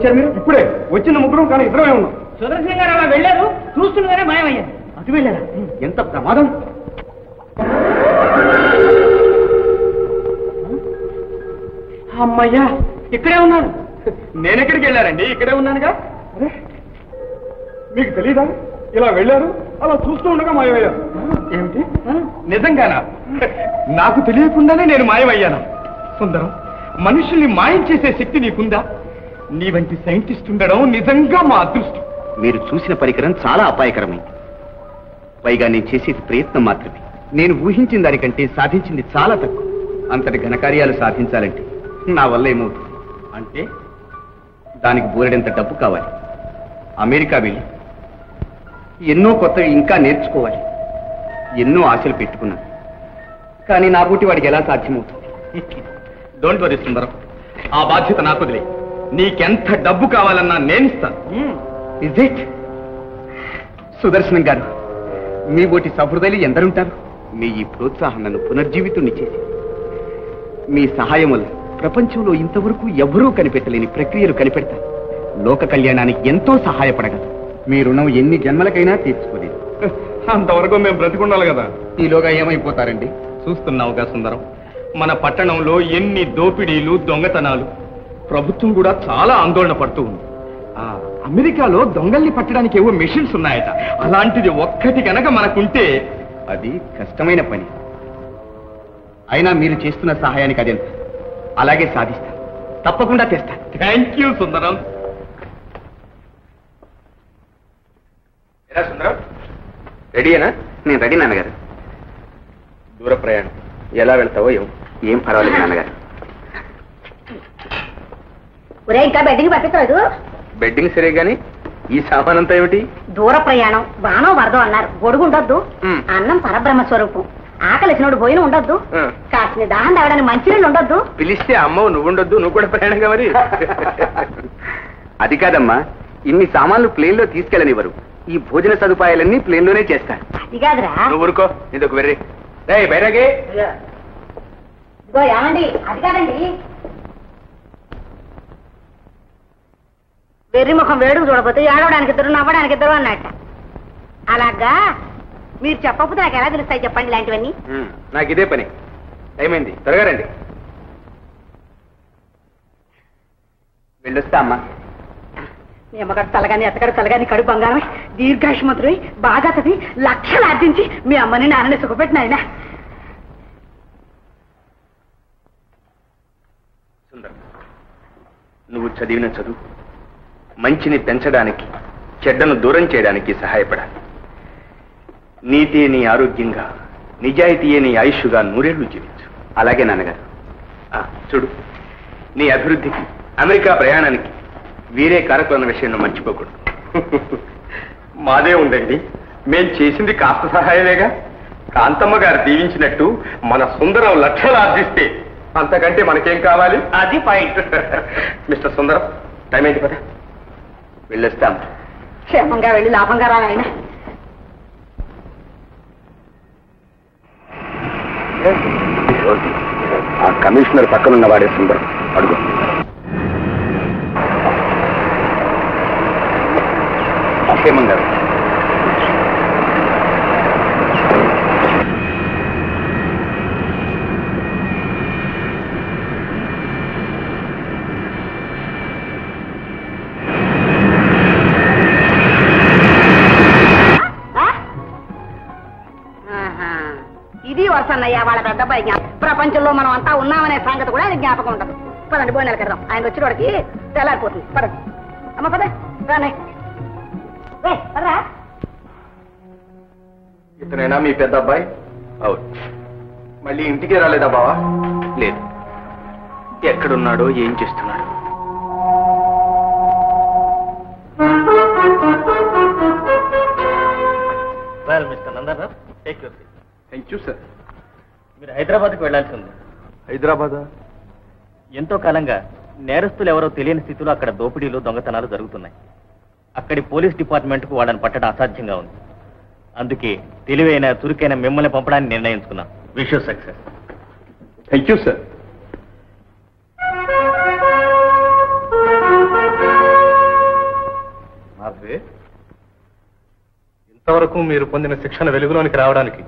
వచ్చారు మీరు? ఇప్పుడే వచ్చిన ముగ్గురు, కానీ ఇద్దరమే ఉన్నాం. సుదర్శన్ గారు అలా వెళ్ళారు, చూస్తుండగానే మాయమయ్యారు. అటు వెళ్ళారా? ఎంత ప్రమాదం! అమ్మయ్యా, ఇక్కడే ఉన్నారు. నేనెక్కడికి వెళ్ళారండి? ఇక్కడే ఉన్నానుగా. మీకు తెలీదా? ఇలా వెళ్ళారు, అలా చూస్తూ ఉండగా మాయమయ్యారు. ఏమిటి? నిజంగానా? నాకు తెలియకుండానే నేను మాయమయ్యాను. సుందరం, మనుషుల్ని మాయం చేసే శక్తి నీకుందా? నీ వంటి సైంటిస్ట్ ఉండడం నిజంగా మా అదృష్టం. మీరు చూసిన పరికరం చాలా అపాయకరమైంది. పైగా నేను చేసేది ప్రయత్నం మాత్రమే. నేను ఊహించిన దానికంటే సాధించింది చాలా తక్కువ. అంతటి ఘనకార్యాలు సాధించాలంటే నా వల్ల ఏమవుతుంది అంటే దానికి బోలెడంత డబ్బు కావాలి. అమెరికా వెళ్ళి ఎన్నో కొత్తవి ఇంకా నేర్చుకోవాలి. ఎన్నో ఆశలు పెట్టుకున్నాను, కానీ నా బూటి వాడికి ఎలా సాధ్యమవుతుంది? డోంట్ వరీ సుందరం, ఆ బాధ్యత నాకు వదిలే. నీకెంత డబ్బు కావాలన్నా నేనిస్తాను. Is it? సుదర్శనం గారు, మీ బోటి సహృదయులు ఎందరుంటారు? మీ ఈ ప్రోత్సాహం నన్ను పునర్జీవితుణ్ణి చేసి, మీ సహాయం వల్ల ప్రపంచంలో ఇంతవరకు ఎవరూ కనిపెట్టలేని ప్రక్రియలు కనిపెడతారు. లోక కళ్యాణానికి ఎంతో సహాయపడగలరు. మీ రుణం ఎన్ని జన్మలకైనా తీర్చుకోలేదు. అంతవరకు మేము బ్రతికుండాలి కదా. ఈలోగా ఏమైపోతారండి? చూస్తున్నావుగా సుందరం, మన పట్టణంలో ఎన్ని దోపిడీలు, దొంగతనాలు. ప్రభుత్వం కూడా చాలా ఆందోళన పడుతూ ఉంది. అమెరికాలో దొంగల్ని పట్టడానికి ఏవో మెషిన్స్ ఉన్నాయట. అలాంటిది ఒక్కటి కనుక మనకుంటే. అది కష్టమైన పని. అయినా మీరు చేస్తున్న సహాయానికి అదెంత? అలాగే సాధిస్తా, తప్పకుండా తెస్తా. థ్యాంక్ యూ సుందరం. ఎలా సుందరం, రెడీయేనా? నేను రెడీ నాన్నగారు. దూర ప్రయాణం ఎలా వెళ్తావో ఏం పర్వాలేదు నాన్నగారు. ఇంకా బెడ్డింగ్ పట్టుకోలేదు. బెడ్డింగ్ సరే గాని ఈ సామాన్ అంతా ఏమిటి? దూర ప్రయాణం, వానో వరదో అన్నారు. గొడుగు ఉండొద్దు. అన్నం పరబ్రహ్మ స్వరూపం. ఆకలిసినోడు భోజనం ఉండొద్దు. కాసిన దాహం తాగడానికి మంచినీళ్ళు ఉండొద్దు. పిలిస్తే అమ్మవు నువ్వు ఉండొద్దు, నువ్వు కూడా ప్రయాణంగా మరి. అది కాదమ్మా, ఇన్ని సామాన్లు ప్లేన్ లో తీసుకెళ్ళనివ్వరు. ఈ భోజన సదుపాయాలన్నీ ప్లేన్ లోనే చేస్తారు. అది కాదురా. నువ్వు ఊరుకో, ఇదొక వెర్రి. బైరాగే ఏమండి, అది కాదండి. వెర్రి ముఖం వేడుకు చూడబోతే ఏడవడానికి ఇద్దరు, నవ్వడానికి ఇద్దరు అన్నట్ట. అలాగా మీరు చెప్పకపోతే నాకు ఎలా తెలుస్తాయి చెప్పండి ఇలాంటివన్నీ? నాకు ఇదే పని. టైం అయింది, త్వరగా రండి. వెళ్ళొస్తా అమ్మా. మీ అమ్మగారు తలగాని ఎత్తగారు తలగాని కడుపు బంగారమే, దీర్ఘాయుష్మంతుడై బాగా చదివి లక్షలు ఆర్జించి మీ అమ్మని నాన్నని సుఖపెట్టిన ఆయన. సుందరం, నువ్వు చదివిన చదువు మంచిని పెంచడానికి, చెడ్డను దూరం చేయడానికి సహాయపడాలి. నీతియే నీ ఆరోగ్యంగా, నిజాయితీయే నీ ఆయుష్గా నూరేళ్లు జీవించు. అలాగే నాన్నగారు. చూడు, నీ అభివృద్ధికి, అమెరికా ప్రయాణానికి వీరే కారకులన్న విషయంలో మర్చిపోకూడదు. మాదే ఉందండి, మేం చేసింది కాస్త సహాయమేగా. కాంతమ్మ గారు దీవించినట్టు మన సుందరం లక్షలు ఆర్జిస్తే అంతకంటే మనకేం కావాలి? అది పాయింట్. మిస్టర్ సుందరం, టైం అయింది కదా, వెళ్ళొస్తాం. క్షేమంగా వెళ్ళి లాభంగా రా ఆయన. ఆ కమిషనర్ పక్కనున్న వాడే సుందరం. అడుగు. క్షేమంగా. ఇది వరుసన్నయ్యా వాళ్ళ పెద్దబ్బాయి జ్ఞాపకం. ప్రపంచంలో మనం అంతా ఉన్నామనే సంగతి కూడా ఆయన జ్ఞాపకం ఉండదు. పదండి, భోజనాలు కడదాం. ఆయన వచ్చేటోడికి తెల్లారిపోతుంది. పదండి అమ్మ, పదే రానే. పదరా. ఇతనైనా మీ పెద్ద అబ్బాయి? అవును. మళ్ళీ ఇంటికే రాలేదా బావా? లేదు. ఎక్కడున్నాడో, ఏం చేస్తున్నాడు? Mister Nandan, take your seat. Thank you sir. మీరు హైదరాబాద్కి వెళ్లాల్సి ఉంది. హైదరాబాదా? ఎంతో కాలంగా నేరస్తులు ఎవరో తెలియని స్థితిలో అక్కడ దోపిడీలు, దొంగతనాలు జరుగుతున్నాయి. అక్కడి పోలీస్ డిపార్ట్మెంట్కు వాళ్ళని పట్టడం అసాధ్యంగా ఉంది. అందుకే తెలివైన, చురుకైన మిమ్మల్ని పంపడానికి నిర్ణయించుకున్నాం. Wish you success. Thank you sir. ఇంతవరకు మీరు పొందిన శిక్షణ వెలుగులోనికి రావడానికి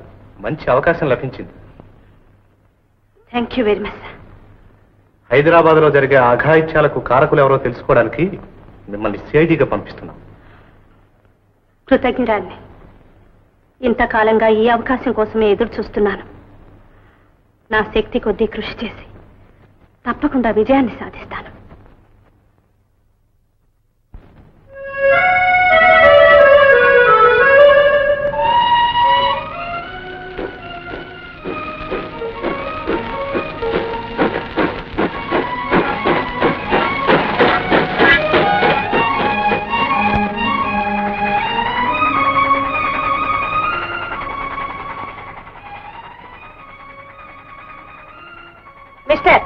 మంచి అవకాశం లభించింది. Thank you very much. Hyderabad లో జరిగే అఘాయిత్యాలకు కారకులు ఎవరో తెలుసుకోవడానికి మిమ్మల్ని సిఐడిగా పంపిస్తున్నాం. కృతజ్ఞురాల్ని. ఇంతకాలంగా ఈ అవకాశం కోసమే ఎదురు చూస్తున్నాను. నా శక్తి కొద్దీ కృషి చేసి తప్పకుండా విజయాన్ని సాధిస్తాను. మిస్టర్,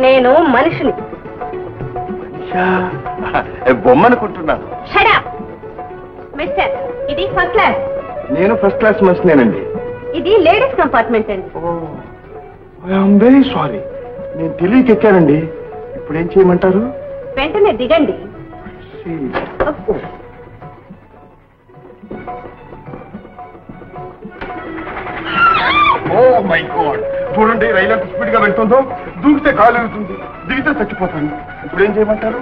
నేను మనిషిని. బొమ్మనుకుంటున్నాను. Shut up. మిస్టర్, ఇది ఫస్ట్ క్లాస్. నేను ఫస్ట్ క్లాస్ మనిషినేనండి. ఇది లేడీస్ కంపార్ట్మెంట్ అండి. ఐఎమ్ వెరీ సారీ, నేను తెలియకెక్కానండి. ఇప్పుడు ఏం చేయమంటారు? వెంటనే దిగండి. ఓ మై గాడ్, చూడండి రైలు ఎంత స్పీడ్ గా వెళ్తుందో. దూకితే కాలు వెళ్తుంది, దిగితే చచ్చిపోతాను. ఇప్పుడు ఏం చేయమంటారు?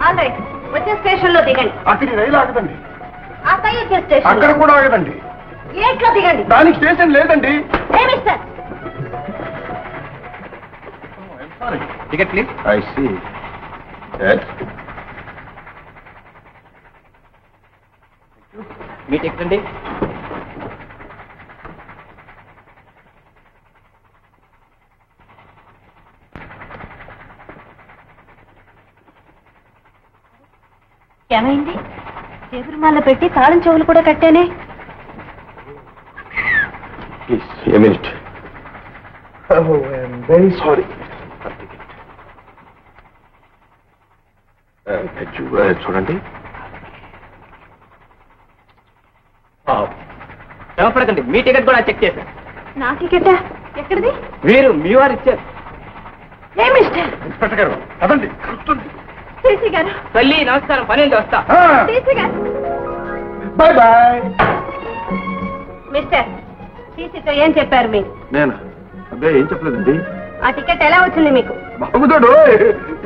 ఆల్ రైట్, వచ్చే స్టేషన్ లో దిగండి. అక్కడి రైలు ఆగదండి. ఆ పై వచ్చే స్టేషన్ అక్కడ కూడా ఆగదండి. గేట్ లో దిగండి. దానికి స్టేషన్ లేదండి. Hey mister, ticket please. I see. మీ టికెట్ అండి. ఏమైంది? చేతురుమాల పెట్టి తాళం చెవులు కూడా కట్టానే. Please a minute. I'm very sorry. చూడండి. శ్రమపడకండి, మీ టికెట్ కూడా చెక్ చేశాను. నా టికెటా? ఎక్కడిది? మీరు మీ వారు ఇచ్చారు. ఏ మిస్టర్? ఇన్స్పెక్టర్ గారు అదండి కూర్చోండి. సీసీ గారు. తల్లి నమస్కారం, పనేది వస్తా. సీసీ గారు. Bye bye. మిస్టర్, సీసీతో ఏం చెప్పారు మీరు? నేను అబ్బాయి ఏం చెప్పలేదండి. ఆ టికెట్ ఎలా వచ్చింది మీకు? బాగుతాడు.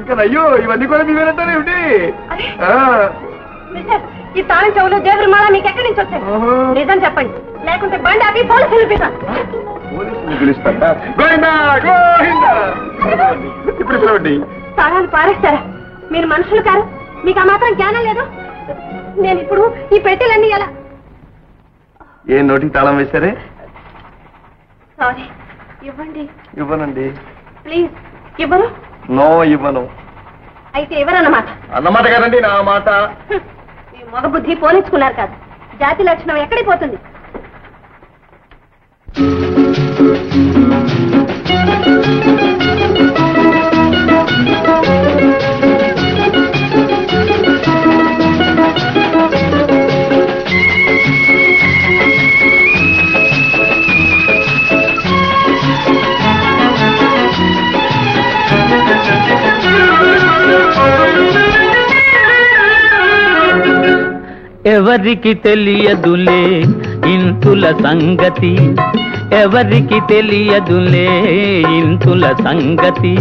ఇంకా అయ్యో ఇవన్నీ కూడా మీవేనంటారు ఏమిటి? అరే, మిస్టర్, ఈ తాళం చెవులు దేవురుమాల మీకు ఎక్కడి నుంచి వచ్చాయి? నిజం చెప్పండి, లేకుంటే బండి ఆపి పోలీసులు పిలుస్తాను. పోలీసులు పిలుస్తారా? గోవిందా గోవిందా. ఇప్పుడు పిలవండి. తాళాలు పారేస్తారా? మీరు మనుషులు కారు, మీకు ఆ మాత్రం జ్ఞానం లేదు. నేను ఇప్పుడు ఈ పెట్టెలన్నీ ఎలా? ఏ నోటికి తాళం వేశారే? సారీ, ఇవ్వండి. ఇవ్వనండి. ప్లీజ్ ఇవ్వను. నో ఇవ్వను. అయితే ఇవ్వరన్నమాట. అన్నమాట కదండి నా మాట. మీ మగ బుద్ధి పోనించుకున్నారు కాదు. జాతి లక్షణం ఎక్కడికి పోతుంది? ఎవరికి తెలియదులే ఇంతుల సంగతి, ఎవరికి తెలియదులే ఇంతుల సంగతి.